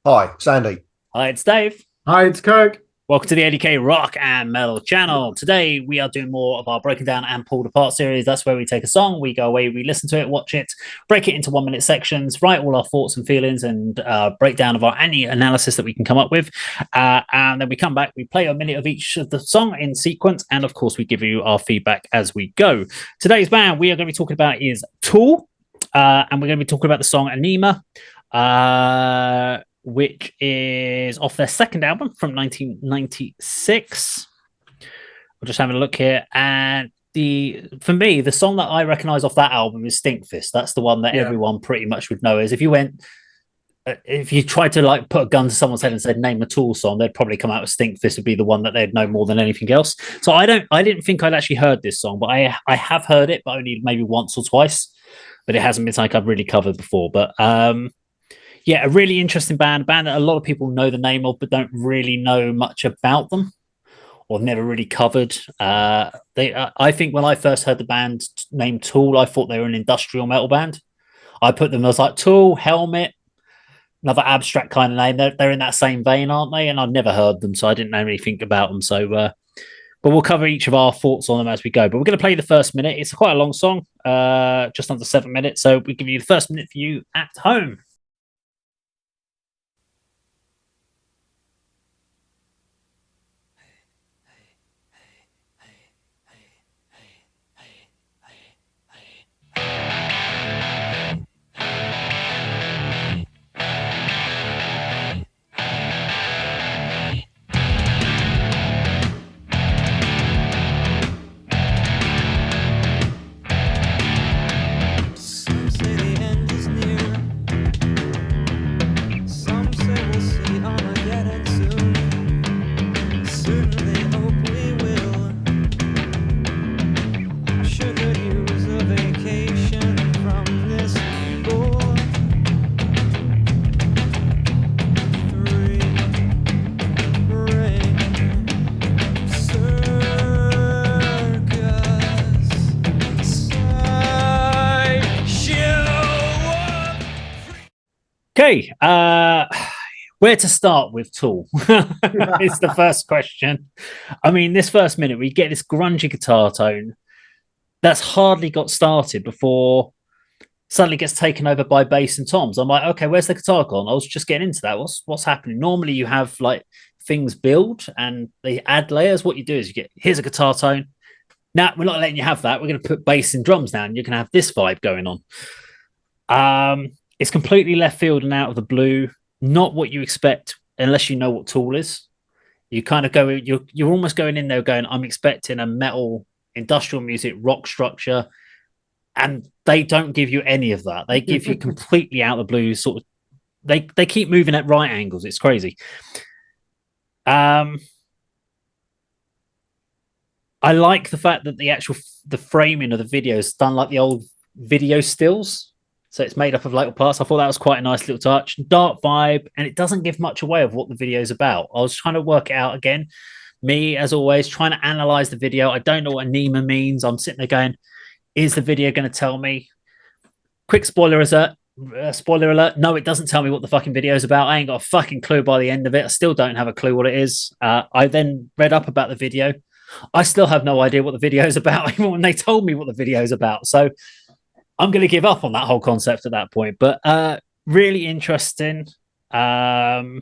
Hi, Sandy. Hi, it's Dave. Hi, it's Kirk. Welcome to the A.D.K Rock and Metal channel. Today, we are doing more of our Breaking Down and Pulled Apart series. That's where we take a song, we go away, we listen to it, watch it, break it into 1 minute sections, write all our thoughts and feelings, and breakdown of any analysis that we can come up with. And then we come back, we play a minute of each of the song in sequence, and of course, we give you our feedback as we go. Today's band we are going to be talking about is Tool, and we're going to be talking about the song AEnema. Which is off their second album from 1996. We're just having a look here, and for me, the song that I recognise off that album is Stinkfist. That's the one that everyone pretty much would know. Is if you tried to like put a gun to someone's head and said name a Tool song, they'd probably come out with Stinkfist would be the one that they'd know more than anything else. So I didn't think I'd actually heard this song, but I have heard it, but only maybe once or twice. But it hasn't been something I've really covered before. But yeah, a really interesting band, a band that a lot of people know the name of, but don't really know much about them or never really covered. I think when I first heard the band named Tool, I thought they were an industrial metal band. I put them as like Tool, Helmet, another abstract kind of name. They're in that same vein, aren't they? And I've never heard them, so I didn't know anything about them. So, but we'll cover each of our thoughts on them as we go. But we're going to play the first minute. It's quite a long song, just under 7 minutes. So we give you the first minute for you at home. Okay, where to start with Tool is the first question. I mean, this first minute, we get this grungy guitar tone that's hardly got started before suddenly gets taken over by bass and toms. I'm like, okay, where's the guitar gone? I was just getting into that. What's happening? Normally, you have like things build and they add layers. What you do is here's a guitar tone. Now we're not letting you have that. We're going to put bass and drums down. You're going to have this vibe going on. It's completely left field and out of the blue. Not what you expect unless you know what Tool is. You kind of go, you're almost going in there going, I'm expecting a metal, industrial music, rock structure. And they don't give you any of that. They give you completely out of the blue sort of, they keep moving at right angles. It's crazy. I like the fact that the framing of the video is done like the old video stills. So it's made up of little parts. I thought that was quite a nice little touch. Dark vibe, and it doesn't give much away of what the video is about. I was trying to work it out again. Me, as always, trying to analyze the video. I don't know what AEnema means. I'm sitting there going, is the video going to tell me? Quick spoiler alert. No, it doesn't tell me what the fucking video is about. I ain't got a fucking clue by the end of it. I still don't have a clue what it is. I then read up about the video. I still have no idea what the video is about, even when they told me what the video is about. So I'm going to give up on that whole concept at that point, but really interesting. If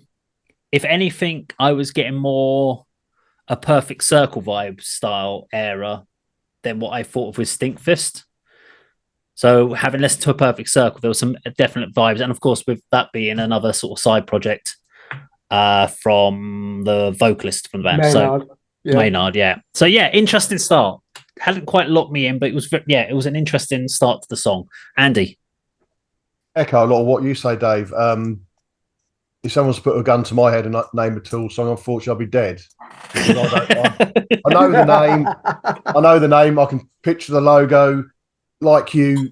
anything, I was getting more a Perfect Circle vibe style era than what I thought of with Stinkfist. So having listened to a Perfect Circle, there was some definite vibes. And of course, with that being another sort of side project from the vocalist from the band. Maynard, yeah. So yeah, interesting start. Hadn't quite locked me in, but it was an interesting start to the song. Andy, Echo a lot of what you say, Dave. If someone's put a gun to my head and name a Tool song, unfortunately, I'll be dead. I know the name. I know the name. I can picture the logo. Like you,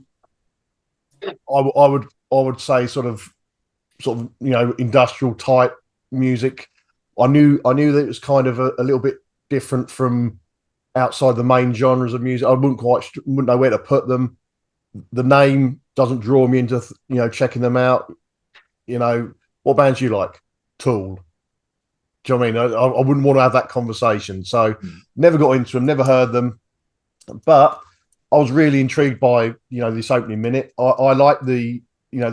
I would say sort of industrial type music. I knew that it was kind of a little bit different from outside the main genres of music. I wouldn't know where to put them. The name doesn't draw me into checking them out. What bands do you like? Tool. Do you know what I mean? I wouldn't want to have that conversation. So Mm. never got into them, never heard them, but I was really intrigued by this opening minute. I like the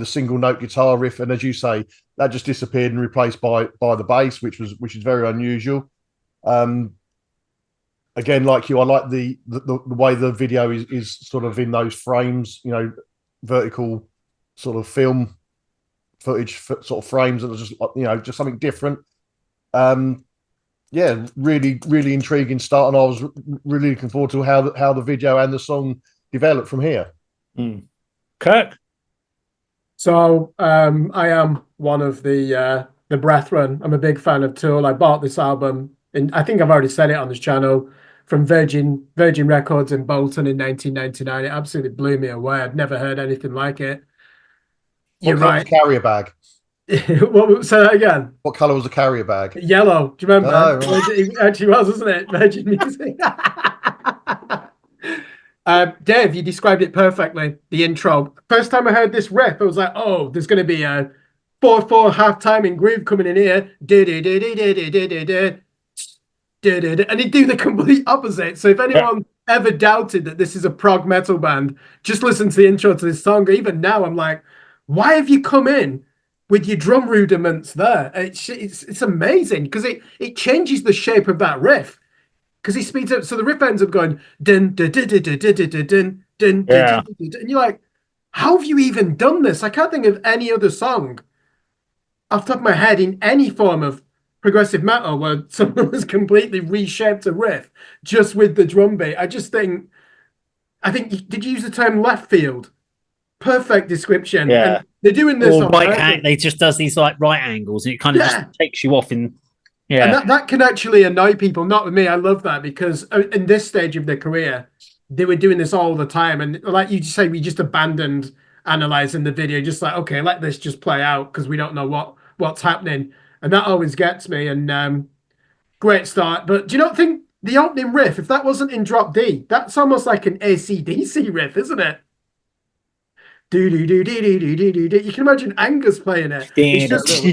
single note guitar riff, and as you say, that just disappeared and replaced by the bass, which is very unusual. Um, Again, like you, I like the way the video is sort of in those frames, vertical sort of film footage sort of frames that are just something different. Um, yeah, really, really intriguing start, and I was really looking forward to how the video and the song developed from here. Mm. Kirk? So I am one of the brethren. I'm a big fan of Tool. I bought this album, and I think I've already said it on this channel, from Virgin Records in Bolton in 1999. It absolutely blew me away. I'd never heard anything like it. You're What colour was right. the carrier bag? Say that again. What color was the carrier bag? Yellow. Do you remember? Oh, right. It actually was, wasn't it? Virgin Music. Dave, you described it perfectly. The intro. First time I heard this riff, I was like, "Oh, there's going to be a 4/4 half-timing groove coming in here." And he'd do the complete opposite. So if anyone ever doubted that this is a prog metal band, just listen to the intro to this song. Even now, I'm like, why have you come in with your drum rudiments there? It's amazing because it changes the shape of that riff. Because he speeds up, so the riff ends up going dun dun dun dun dun dun dun dun dun dun, and you're like, how have you even done this? I can't think of any other song off the top of my head in any form of progressive metal where someone has completely reshaped a riff just with the drum beat. I think did you use the term left field? Perfect description. Yeah. And they're doing this or on right purpose. hand. They just does these like right angles, and it kind of just takes you off in. Yeah, And that can actually annoy people. Not with me. I love that because in this stage of their career, they were doing this all the time. And like you say, we just abandoned analyzing the video, just like, okay, let this just play out because we don't know what's happening. And that always gets me. And great start. But do you not think the opening riff, if that wasn't in drop D, that's almost like an AC/DC riff, isn't it? Do do do do do do do do. You can imagine Angus playing it. It's just,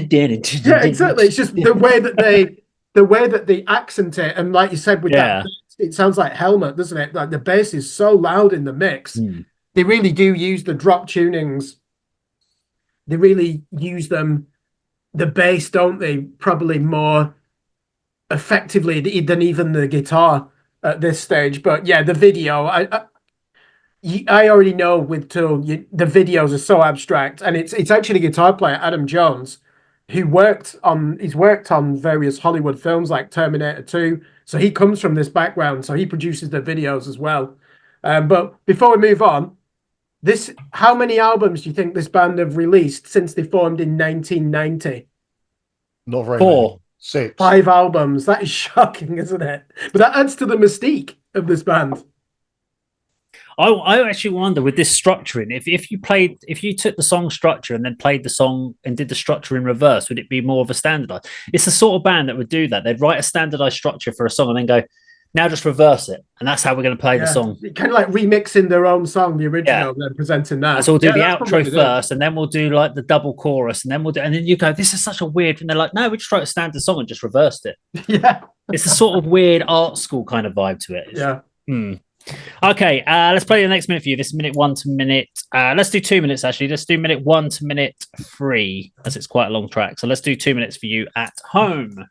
yeah, exactly. It's just the way that they accent it, and like you said, with that, it sounds like Helmet, doesn't it? Like the bass is so loud in the mix. They really do use the drop tunings. They really use them, the bass, don't they? Probably more effectively than even the guitar at this stage. But yeah, the video, I already know with Tool, the videos are so abstract, and it's actually a guitar player, Adam Jones, who he's worked on various Hollywood films like Terminator 2. So he comes from this background, so he produces the videos as well. But before we move on, how many albums do you think this band have released since they formed in 1990? Not very 4. many. 6. 5 albums. That is shocking, isn't it? But that adds to the mystique of this band. I actually wonder with this structuring, if you took the song structure and then played the song and did the structure in reverse, would it be more of a standardized? It's the sort of band that would do that. They'd write a standardized structure for a song and then go, now just reverse it, and that's how we're going to play the song. Kind of like remixing their own song, the original, and then presenting that. So we'll do the outro first, and then we'll do like the double chorus, and then you go, this is such a weird. And they're like, no, we just wrote a standard song and just reversed it. Yeah, it's a sort of weird art school kind of vibe to it. Okay, let's play the next minute for you. This is minute 1 to minute. Let's do 2 minutes actually. Let's do minute 1 to minute 3, as it's quite a long track. So let's do 2 minutes for you at home.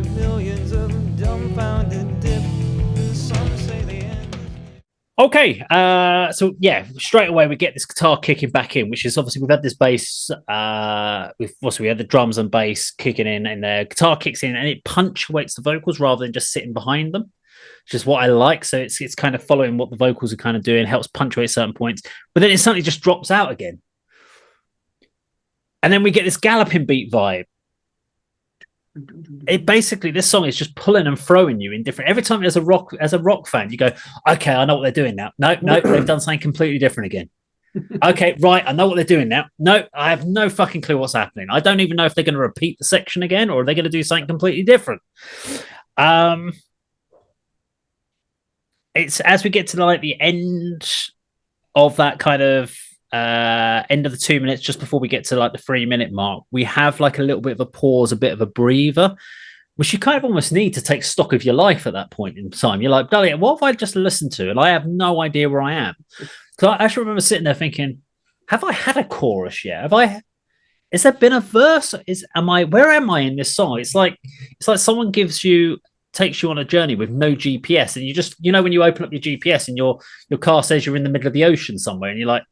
millions of them dumbfounded dip. Some say the end. Okay, so yeah, straight away we get this guitar kicking back in, which is obviously we've had this bass, we had the drums and bass kicking in, and the guitar kicks in, and it punctuates the vocals rather than just sitting behind them, which is what I like. So it's kind of following what the vocals are kind of doing, helps punctuate certain points, but then it suddenly just drops out again, and then we get this galloping beat vibe. It basically, this song is just pulling and throwing you in different. Every time as a rock fan, you go, okay, I know what they're doing now. No, they've done something completely different again. Okay, right, I know what they're doing now. No, I have no fucking clue what's happening. I don't even know if they're going to repeat the section again or are they going to do something completely different. It's as we get to the end of that kind of end of the 2 minutes, just before we get to the 3 minute mark, we have a little bit of a pause, a bit of a breather, which you kind of almost need to take stock of your life at that point in time. You're like, Dolly, what have I just listened to? And I have no idea where I am. Because I actually remember sitting there thinking, have I had a chorus yet? Has there been a verse? Where am I in this song? It's like someone takes you on a journey with no GPS, and you just, when you open up your GPS and your car says you're in the middle of the ocean somewhere, and you're like,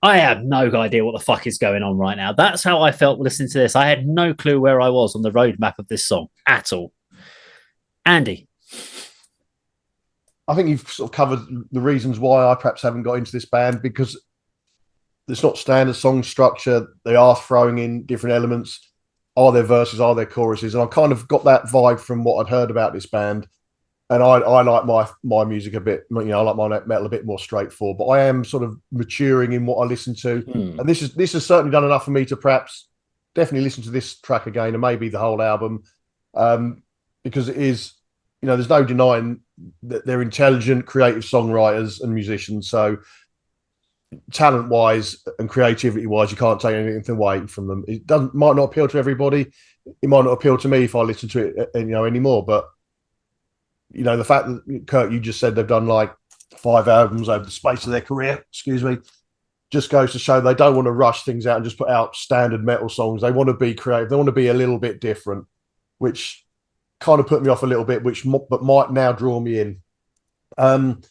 I have no idea what the fuck is going on right now. That's how I felt listening to this. I had no clue where I was on the roadmap of this song at all. Andy. I think you've sort of covered the reasons why I perhaps haven't got into this band, because it's not standard song structure. They are throwing in different elements. Are there verses? Are there choruses? And I kind of got that vibe from what I'd heard about this band. And I like my music a bit, I like my metal a bit more straightforward, but I am sort of maturing in what I listen to. And this has certainly done enough for me to perhaps definitely listen to this track again and maybe the whole album, because it is, there's no denying that they're intelligent, creative songwriters and musicians. So talent-wise and creativity-wise, you can't take anything away from them. It might not appeal to everybody. It might not appeal to me if I listen to it, anymore, but the fact that, Kirk, you just said they've done 5 albums over the space of their career, just goes to show they don't want to rush things out and just put out standard metal songs. They want to be creative. They want to be a little bit different, which kind of put me off a little bit, but might now draw me in. The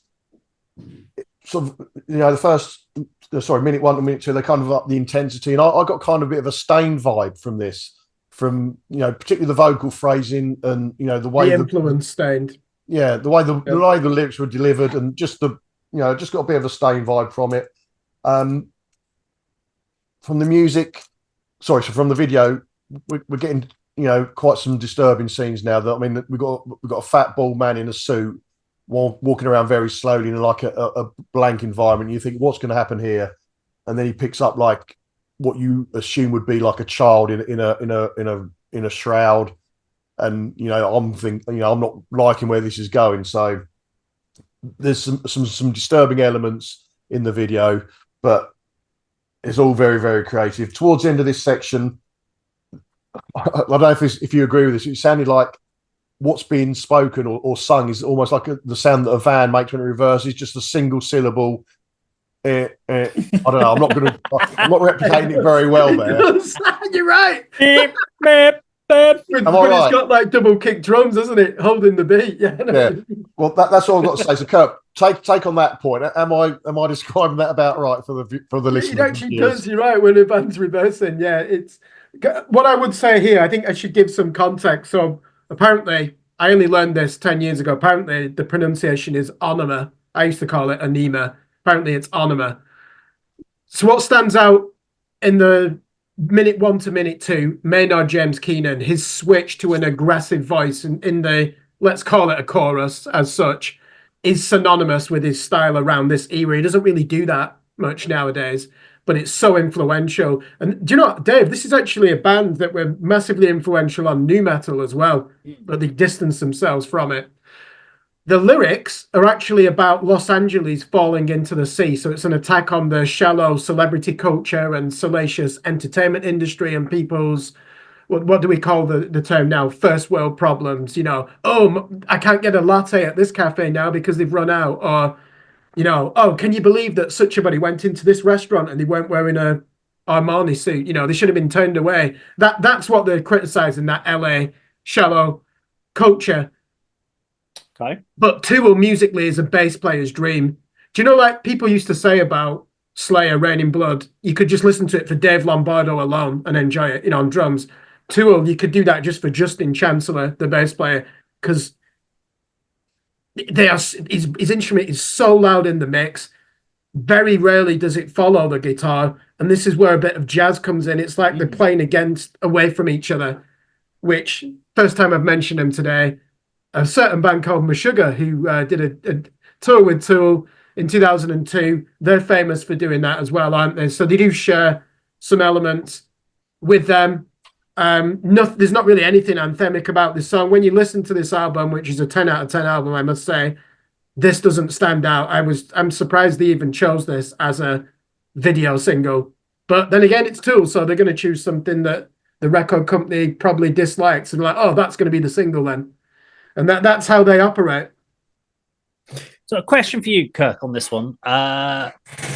first, minute 1 to minute 2, they kind of up the intensity. And I got kind of a bit of a Stained vibe from this, particularly the vocal phrasing and, the way the influence Stained. Yeah, the way the lyrics were delivered, and just just got a bit of a Stained vibe from it. From the music, from the video, we're getting quite some disturbing scenes now. That we've got a fat bald man in a suit walking around very slowly in a blank environment. You think, what's going to happen here? And then he picks up what you assume would be a child in a shroud. And I'm thinking, I'm not liking where this is going. So there's some disturbing elements in the video, but it's all very, very creative. Towards the end of this section, I don't know if you agree with this. It sounded like what's being spoken or sung is almost like the sound that a van makes when it reverses, just a single syllable. I don't know. I'm not replicating it very well there. You're right. But it's got double kick drums, isn't it? Holding the beat. Yeah. Yeah. Well, that's all I've got to say. So, Kirk, take on that point. Am I describing that about right for the listeners? It actually does. You're right. When the band's reversing, yeah. It's what I would say here. I think I should give some context. So apparently, I only learned this 10 years ago. Apparently, the pronunciation is AEnema. I used to call it AEnema. Apparently, it's AEnema. So what stands out in the minute 1 to minute 2, Maynard James Keenan, his switch to an aggressive voice in the, let's call it a chorus as such, is synonymous with his style around this era. He doesn't really do that much nowadays, but it's so influential. And do you know what, Dave, this is actually a band that were massively influential on nu metal as well, but they distanced themselves from it. The lyrics are actually about Los Angeles falling into the sea. So it's an attack on the shallow celebrity culture and salacious entertainment industry and people's, what do we call the term now? First world problems. I can't get a latte at this cafe now because they've run out. Or, oh, can you believe that such a buddy went into this restaurant and they weren't wearing a Armani suit? They should have been turned away. That's what they're criticizing, that LA shallow culture. Okay. But Tool musically is a bass player's dream. Do you know, like people used to say about Slayer, Rain in Blood, you could just listen to it for Dave Lombardo alone and enjoy it, you know, on drums. Tool, you could do that just for Justin Chancellor, the bass player, because his instrument is so loud in the mix. Very rarely does it follow the guitar, and this is where a bit of jazz comes in. It's like they're playing away from each other, which first time I've mentioned him today. A certain band called Meshuggah, who did a tour with Tool in 2002. They're famous for doing that as well, aren't they? So they do share some elements with them. There's not really anything anthemic about this song. When you listen to this album, which is a 10 out of 10 album, I must say, this doesn't stand out. I'm surprised they even chose this as a video single. But then again, it's Tool, so they're going to choose something that the record company probably dislikes and like, oh, that's going to be the single then. And that's how they operate. So a question for you, Kirk, on this one.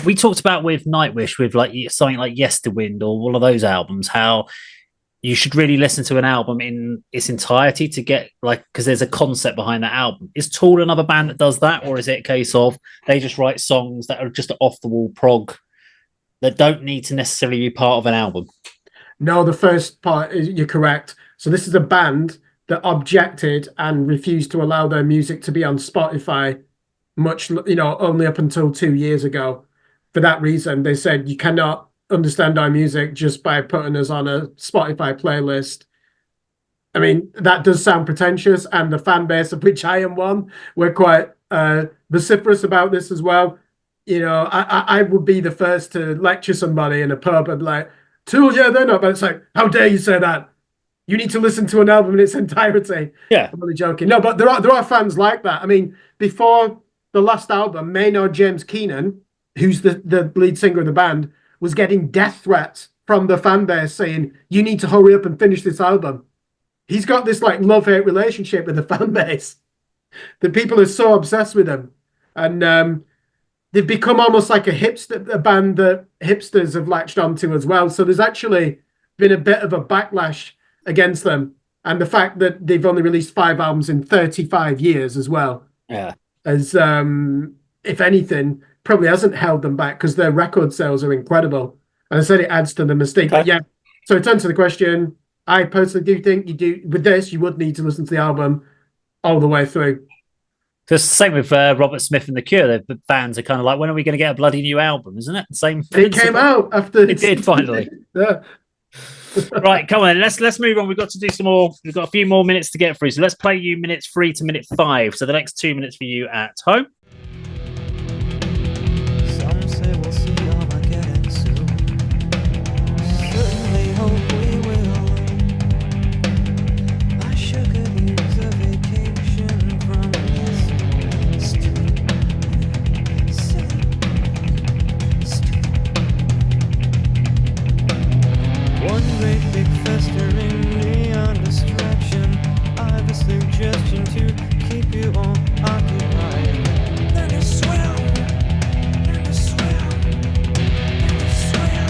We talked about with Nightwish, with like something like Yesterwind or all of those albums, how you should really listen to an album in its entirety to get because there's a concept behind that album. Is Tool another band that does that, or is it a case of they just write songs that are just off the wall prog that don't need to necessarily be part of an album? No, the first part you're correct. So this is a band that objected and refused to allow their music to be on Spotify only up until 2 years ago. For that reason, they said you cannot understand our music just by putting us on a Spotify playlist. I mean, that does sound pretentious, and the fan base of which I am one, we're quite vociferous about this as well. You know, I would be the first to lecture somebody in a pub and like, Tool, yeah, they're not, but it's like, how dare you say that? You need to listen to an album in its entirety. Yeah. I'm only joking. No, but there are fans like that. I mean, before the last album, Maynard James Keenan, who's the lead singer of the band, was getting death threats from the fan base saying, you need to hurry up and finish this album. He's got this like love-hate relationship with the fan base. The people are so obsessed with him. And they've become almost like a band that hipsters have latched onto as well. So there's actually been a bit of a backlash against them. And the fact that they've only released 5 albums in 35 years as well. Yeah. As if anything, probably hasn't held them back because their record sales are incredible. And I said it adds to the mystique. Okay. But yeah, so to answer the question, I personally do think you would need to listen to the album all the way through. So it's the same with Robert Smith and The Cure. The fans are kind of like, when are we going to get a bloody new album? Isn't it? Same. It came out after. It did finally. Yeah. Right, come on. Let's move on. We've got to do some more. We've got a few more minutes to get through. So let's play you minutes 3 to minute 5. So the next 2 minutes for you at home. Some say we'll see Armageddon soon. Certainly hope we will. I sure could use a vacation from this one great big festering neon distraction. I've a suggestion to keep you all occupied. Learn to swim. Learn to swim. Learn to swim.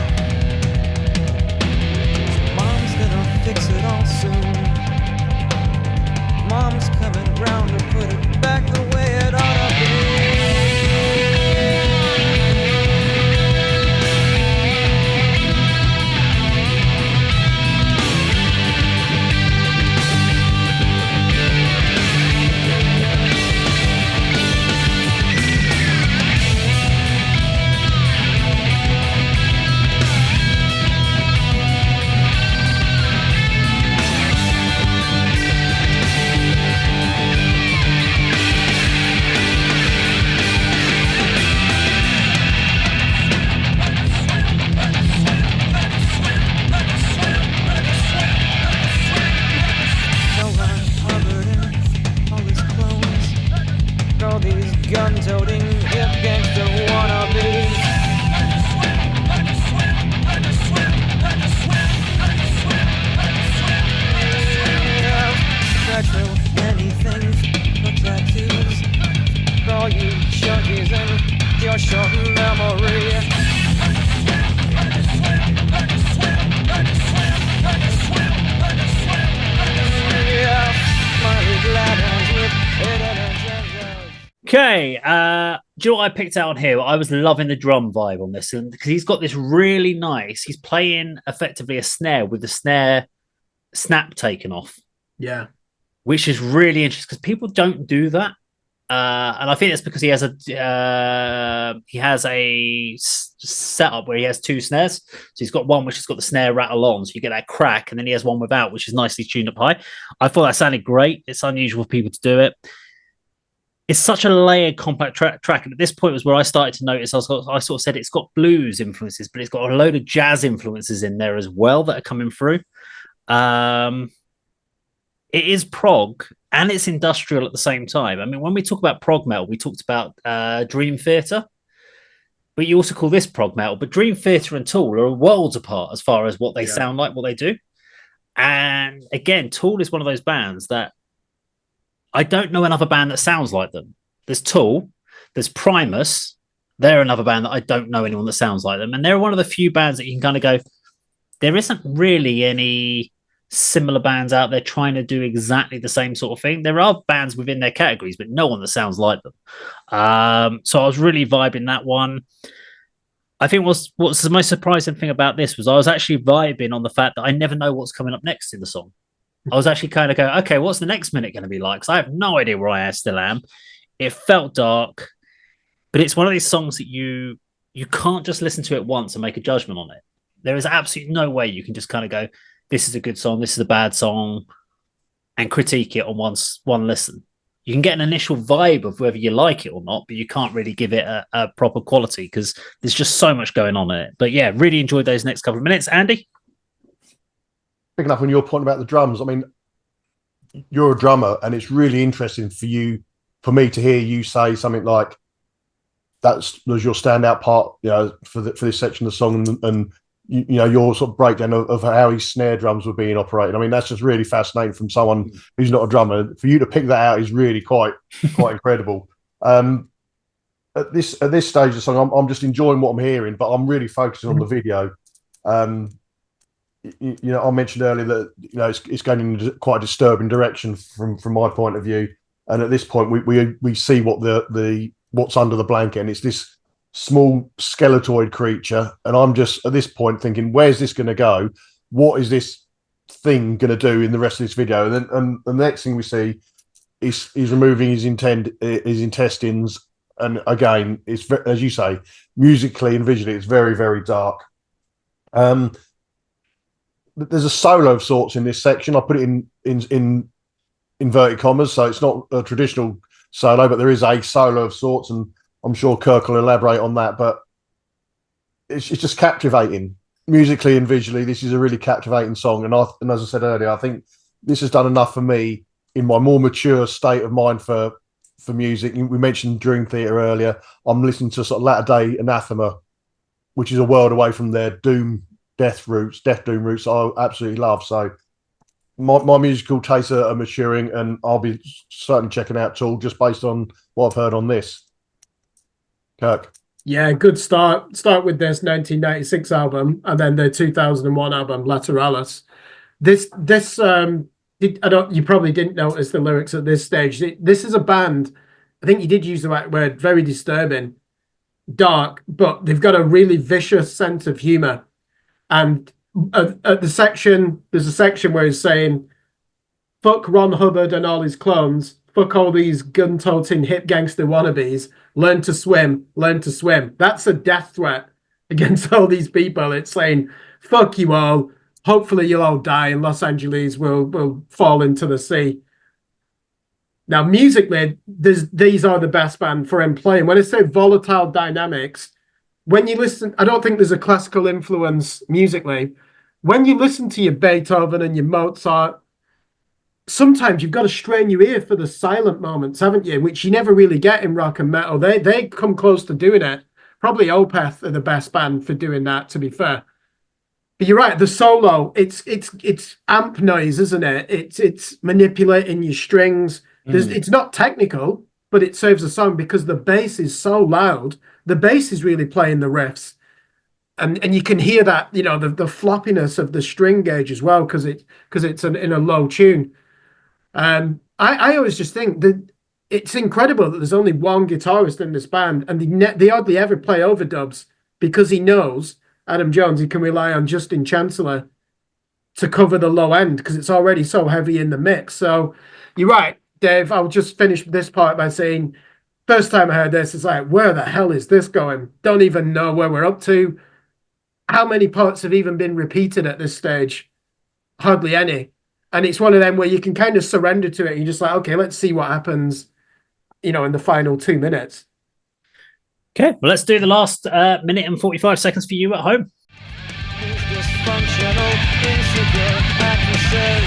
Mom's gonna fix it all soon. Mom's coming round to put it back the way it ought to be. Gun-toting, hip gangster wannabes. Retro, anything for tattoos. For all you junkies and your short memory. Okay, do you know what I picked out on here? I was loving the drum vibe on this, and because he's got this really nice, he's playing effectively a snare with the snare snap taken off, Yeah. which is really interesting because people don't do that. And I think it's because he has a setup where he has two snares. So he's got one which has got the snare rattle on, so you get that crack, and then he has one without, which is nicely tuned up high. I thought that sounded great. It's unusual for people to do it. It's such a layered, compact track. And at this point was where I started to notice. I sort of said it's got blues influences, but it's got a load of jazz influences in there as well that are coming through. It is prog and it's industrial at the same time. I mean, when we talk about prog metal, we talked about Dream Theater, but you also call this prog metal. But Dream Theater and Tool are worlds apart as far as what they sound like, what they do. And again, Tool is one of those bands that I don't know another band that sounds like them. There's Tool, there's Primus. They're another band that I don't know anyone that sounds like them. And they're one of the few bands that you can kind of go, there isn't really any similar bands out there trying to do exactly the same sort of thing. There are bands within their categories, but no one that sounds like them. So I was really vibing that one. I think what's the most surprising thing about this was I was actually vibing on the fact that I never know what's coming up next in the song. I was actually kind of going, okay, what's the next minute going to be like? Because I have no idea where I still am. It felt dark, but it's one of these songs that you can't just listen to it once and make a judgment on it. There is absolutely no way you can just kind of go, this is a good song, this is a bad song, and critique it on one listen. You can get an initial vibe of whether you like it or not, but you can't really give it a proper quality because there's just so much going on in it. But yeah, really enjoyed those next couple of minutes. Andy? Picking up on your point about the drums, I mean, you're a drummer, and it's really interesting for me to hear you say something like that was your standout part, for this section of the song, and your sort of breakdown of how his snare drums were being operated. I mean, that's just really fascinating from someone who's not a drummer. For you to pick that out is really quite incredible. At this stage of the song, I'm just enjoying what I'm hearing, but I'm really focusing on the video. I mentioned earlier that it's going in quite a disturbing direction from my point of view, and at this point we see what's under the blanket, and it's this small skeletoid creature, and I'm just at this point thinking, where's this going to go? What is this thing going to do in the rest of this video? And the next thing we see is he's removing his intestines, and again, it's, as you say, musically and visually, it's very, very dark. There's a solo of sorts in this section. I put it in inverted commas, so it's not a traditional solo, but there is a solo of sorts, and I'm sure Kirk will elaborate on that. But it's just captivating musically and visually. This is a really captivating song, and as I said earlier, I think this has done enough for me in my more mature state of mind for music. We mentioned Dream Theater earlier. I'm listening to sort of latter day ANATHEMA, which is a world away from their death doom roots I absolutely love. So my musical tastes are maturing, and I'll be certainly checking out Tool just based on what I've heard on this. Kirk? Yeah, good start. Start with this 1996 album, and then the 2001 album Lateralis. You probably didn't notice the lyrics at this stage. This is a band, I think you did use the right word, very disturbing, dark, but they've got a really vicious sense of humor. And at there's a section where he's saying, fuck Ron Hubbard and all his clones, fuck all these gun-toting hip gangster wannabes, learn to swim. That's a death threat against all these people. It's saying, fuck you all, hopefully you'll all die and Los Angeles will fall into the sea. Now, musically, these are the best band for him playing. When I say volatile dynamics, when you listen, I don't think there's a classical influence musically. When you listen to your Beethoven and your Mozart, sometimes you've got to strain your ear for the silent moments, haven't you? Which you never really get in rock and metal. They come close to doing it. Probably Opeth are the best band for doing that, to be fair. But you're right, the solo, it's amp noise, isn't it? It's manipulating your strings. It's not technical, but it serves the song because the bass is so loud. The bass is really playing the riffs. And you can hear that, the floppiness of the string gauge as well, because it's in a low tune. I always just think that it's incredible that there's only one guitarist in this band, and they hardly ever play overdubs because he knows Adam Jones. He can rely on Justin Chancellor to cover the low end because it's already so heavy in the mix. So you're right, Dave. I'll just finish this part by saying, first time I heard this, it's like, where the hell is this going? Don't even know where we're up to. How many parts have even been repeated at this stage? Hardly any. And it's one of them where you can kind of surrender to it. You're just like, okay, let's see what happens, in the final 2 minutes. Okay, well, let's do the last minute and 45 seconds for you at home. These dysfunctional, insecure actresses.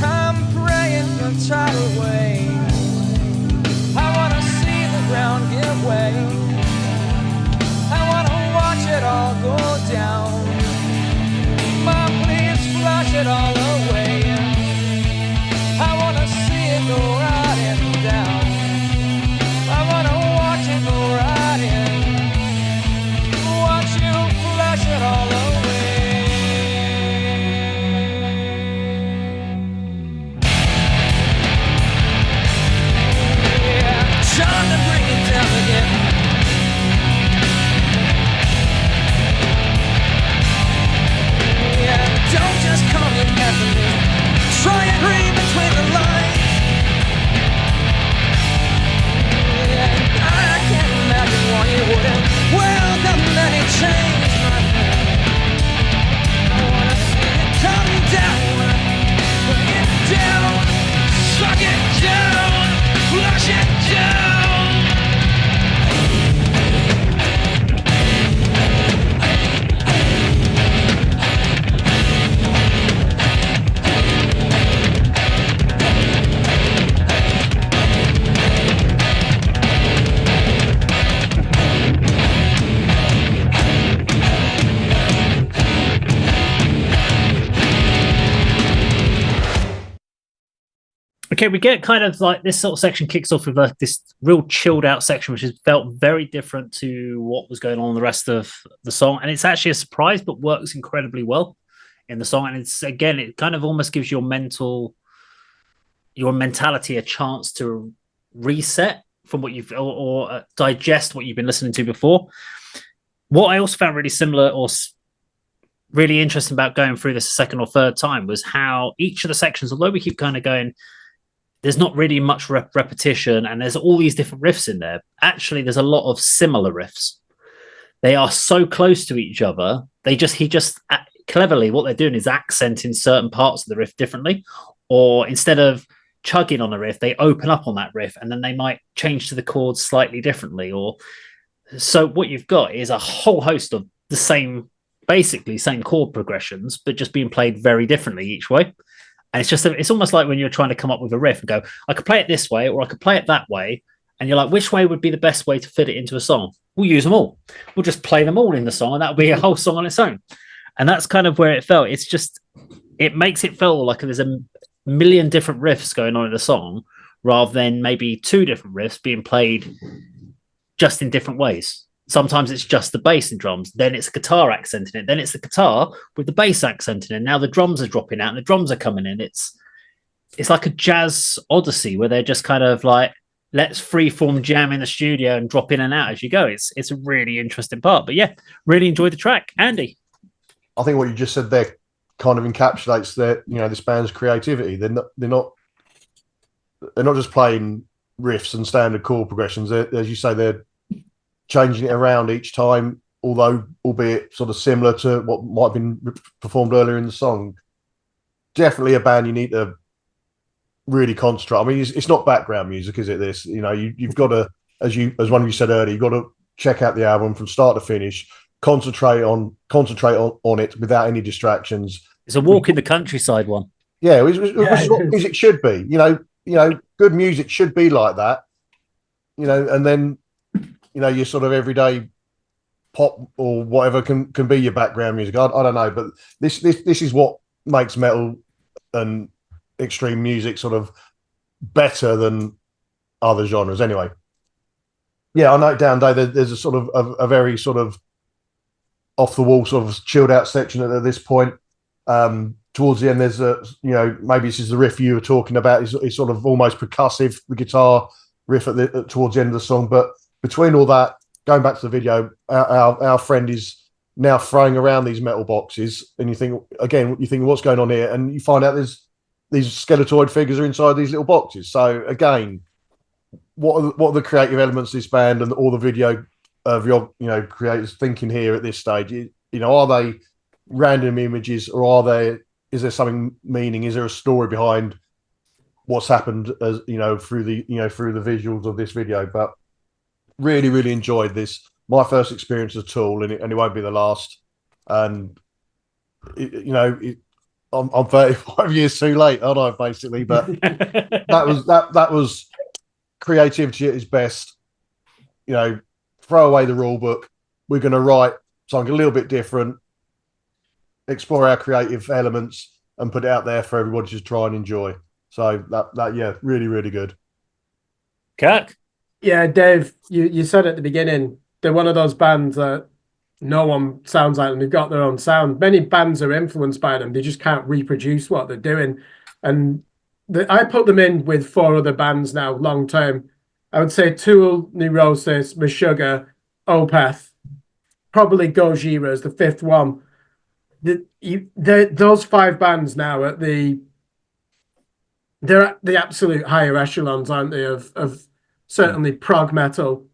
I'm praying for tidal wave. I wanna see the ground give way. I wanna watch it all go down. Mom, please flush it all away. I wanna see it go right and down. I wanna watch it go right in. Watch you flush it all away. Yeah, time to bring it down again. Yeah, don't just call me Anthony. Try and read between the lines. Yeah, I can't imagine why you wouldn't welcome any change, my friend. I wanna see it come down, bring it down, suck it down, flush it down. Okay, we get kind of like this sort of section kicks off with this real chilled out section, which has felt very different to what was going on in the rest of the song. And it's actually a surprise, but works incredibly well in the song. And it's, again, it kind of almost gives your mentality a chance to reset from what you've or digest what you've been listening to before. What I also found really similar or really interesting about going through this a second or third time was how each of the sections, although we keep kind of going, there's not really much repetition and there's all these different riffs in there. Actually, there's a lot of similar riffs. They are so close to each other. He just cleverly, what they're doing is accenting certain parts of the riff differently, or instead of chugging on a riff, they open up on that riff and then they might change to the chords slightly differently. Or so what you've got is a whole host of the same, basically same chord progressions, but just being played very differently each way. And it's almost like when you're trying to come up with a riff and go, I could play it this way, or I could play it that way. And you're like, which way would be the best way to fit it into a song? We'll use them all. We'll just play them all in the song, and that'll be a whole song on its own. And that's kind of where it felt. It's just, it makes it feel like there's a million different riffs going on in the song, rather than maybe two different riffs being played just in different ways. Sometimes it's just the bass and drums, then it's a guitar accenting it, then it's the guitar with the bass accenting it. Now the drums are dropping out and the drums are coming in. It's like a jazz odyssey where they're just kind of like, let's freeform jam in the studio and drop in and out as you go. It's a really interesting part. But yeah, really enjoyed the track. Andy? I think what you just said there kind of encapsulates this band's creativity. They're not just playing riffs and standard chord progressions. As you say, they're changing it around each time, although albeit sort of similar to what might have been performed earlier in the song. Definitely a band you need to really concentrate. I mean, it's not background music, is it? This, you've got to, as one of you said earlier, you've got to check out the album from start to finish, concentrate on it without any distractions. It's a walk in the countryside one. Yeah, which is what music should be. Good music should be like that. And then your sort of everyday pop or whatever can be your background music. I don't know, but this is what makes metal and extreme music sort of better than other genres. Anyway, Yeah, I note down, Dave. There's a sort of a very sort of off the wall, sort of chilled out section at this point. Towards the end, there's maybe this is the riff you were talking about. It's sort of almost percussive, the guitar riff towards the end of the song. But between all that, going back to the video, our friend is now throwing around these metal boxes, and you think what's going on here, and you find out there's these skeletoid figures are inside these little boxes. So again, what are the creative elements of this band and all the video of your creators thinking here at this stage? Are they random images, or is there something meaning? Is there a story behind what's happened as through the visuals of this video? But really, really enjoyed this. My first experience of Tool, and it won't be the last. And I'm 35 years too late, aren't I? Basically, but that was creativity at its best. Throw away the rule book. We're going to write something a little bit different, explore our creative elements, and put it out there for everybody to try and enjoy. So that really, really good. Kirk? Yeah, Dave, you said at the beginning, they're one of those bands that no one sounds like them. They've got their own sound. Many bands are influenced by them. They just can't reproduce what they're doing. And I put them in with 4 other bands now, long term. I would say Tool, Neurosis, Meshuggah, Opeth, probably Gojira as the 5th one. Those 5 bands now they're at the absolute higher echelons, aren't they, of certainly prog metal.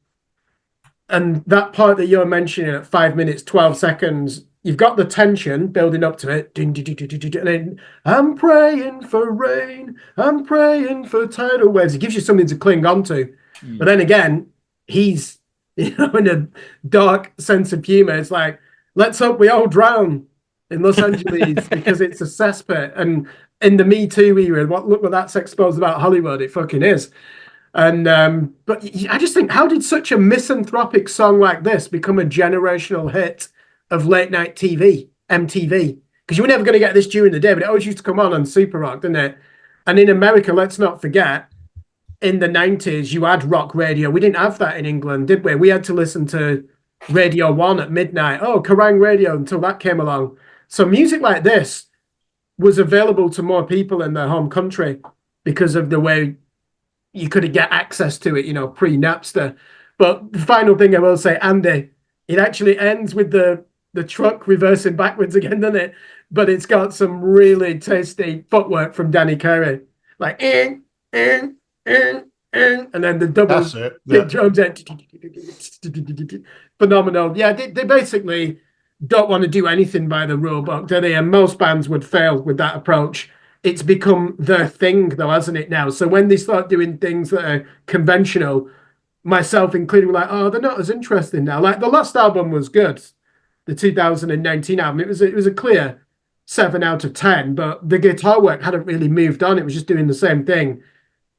And that part that you're mentioning at 5 minutes, 12 seconds, you've got the tension building up to it. And then, I'm praying for rain. I'm praying for tidal waves. It gives you something to cling on to. But then again, he's, in a dark sense of humor. It's like, let's hope we all drown in Los Angeles because it's a cesspit. And in the Me Too era, look what that's exposed about Hollywood. It fucking is. And but I just think, how did such a misanthropic song like this become a generational hit of late night TV, MTV? Because you were never going to get this during the day, but it always used to come on Super Rock, didn't it? And in America, let's not forget, in the 90s, you had rock radio. We didn't have that in England, did we? We had to listen to Radio 1 at midnight. Oh, Kerrang Radio, until that came along. So music like this was available to more people in their home country because of the way you could get access to it, pre-Napster. But the final thing I will say, Andy, it actually ends with the truck reversing backwards again, doesn't it? But it's got some really tasty footwork from Danny Carey. Like, and then the double drums phenomenal. Yeah, they basically don't want to do anything by the rule book, do they? And most bands would fail with that approach. It's become their thing, though, hasn't it now? So when they start doing things that are conventional, myself including, like, oh, they're not as interesting now. Like, the last album was good, the 2019 album. It was a clear 7 out of 10, but the guitar work hadn't really moved on. It was just doing the same thing.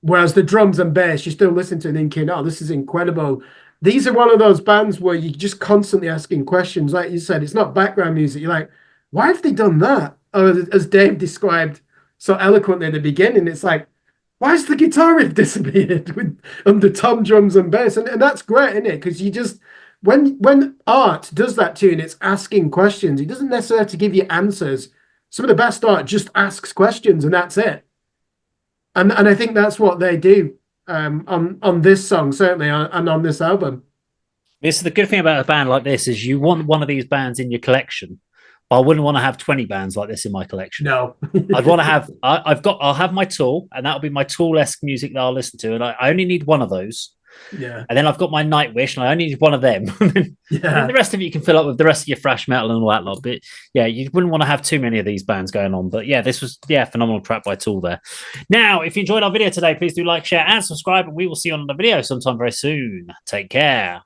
Whereas the drums and bass, you still listen to it thinking, oh, this is incredible. These are one of those bands where you're just constantly asking questions. Like you said, it's not background music. You're like, why have they done that? Or as Dave described so eloquently at the beginning, it's like, why has the guitar riff disappeared under tom drums and bass? And that's great, isn't it? Because you just, when art does that to you and it's asking questions, it doesn't necessarily have to give you answers. Some of the best art just asks questions and that's it. And I think that's what they do on this song, certainly, and on this album. This is the good thing about a band like this is you want one of these bands in your collection, but I wouldn't want to have 20 bands like this in my collection. No. I'd want to have, I'll have my Tool, and that'll be my Tool-esque music that I'll listen to, and I only need one of those. Yeah. And then I've got my Nightwish, and I only need one of them. Yeah. And the rest of it you can fill up with the rest of your thrash metal and all that lot. But yeah, you wouldn't want to have too many of these bands going on. But yeah, this was phenomenal track by Tool there. Now, if you enjoyed our video today, please do like, share, and subscribe, and we will see you on the video sometime very soon. Take care.